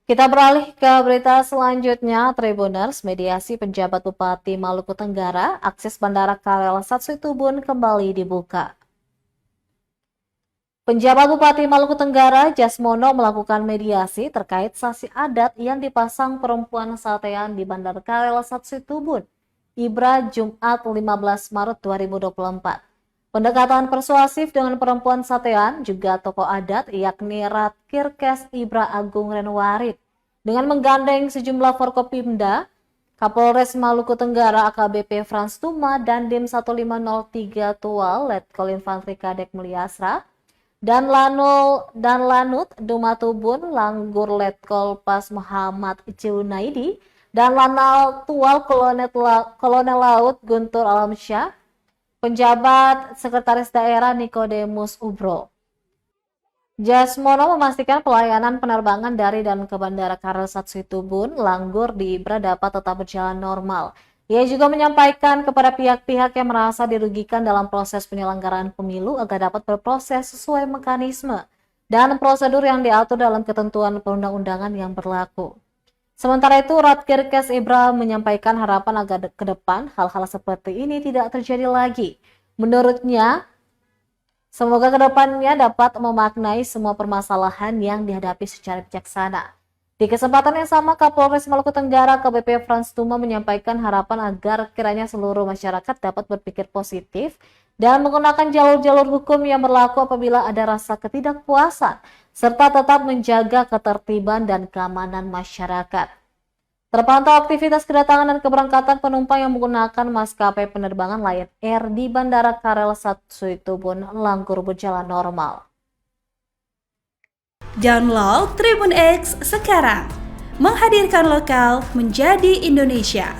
Kita beralih ke berita selanjutnya, Tribuners, mediasi penjabat Bupati Maluku Tenggara, akses Bandara KRL Satsui-Tubun kembali dibuka. Penjabat Bupati Maluku Tenggara, Jasmono, melakukan mediasi terkait saksi adat yang dipasang perempuan Satean di Bandara KRL Satsui-Tubun, Ibra, Jumat 15 Maret 2024. Pendekatan persuasif dengan perempuan Satean juga tokoh adat yakni Ratkirkes Ibra Agung Renwarit dengan menggandeng sejumlah Forkopimda, Kapolres Maluku Tenggara AKBP Frans Tuma dan Dim 1503 Tual Letkol Infantri Kadek Mulyasra dan Lanut Dumatubun Langgur Letkol Pas Muhammad Junaidi dan Lanal Tual Kolonel Laut Guntur Alamsyah, penjabat Sekretaris Daerah Nikodemus Ubro. Jasmono memastikan pelayanan penerbangan dari dan ke Bandara KRL Satsui-Tubun, Langgur di Ibra dapat tetap berjalan normal. Ia juga menyampaikan kepada pihak-pihak yang merasa dirugikan dalam proses penyelenggaraan pemilu agar dapat berproses sesuai mekanisme dan prosedur yang diatur dalam ketentuan perundang-undangan yang berlaku. Sementara itu, Ratkirkes Ibra menyampaikan harapan agar ke depan hal-hal seperti ini tidak terjadi lagi. Menurutnya, semoga kedepannya dapat memaknai semua permasalahan yang dihadapi secara bijaksana. Di kesempatan yang sama, Kapolres Maluku Tenggara AKBP Frans Tuma menyampaikan harapan agar kiranya seluruh masyarakat dapat berpikir positif dan menggunakan jalur-jalur hukum yang berlaku apabila ada rasa ketidakpuasan, serta tetap menjaga ketertiban dan keamanan masyarakat. Terpantau aktivitas kedatangan dan keberangkatan penumpang yang menggunakan maskapai penerbangan Lion Air di Bandara KRL Satsui-Tubun, Langgur berjalan normal. Download Tribun X sekarang, menghadirkan lokal menjadi Indonesia.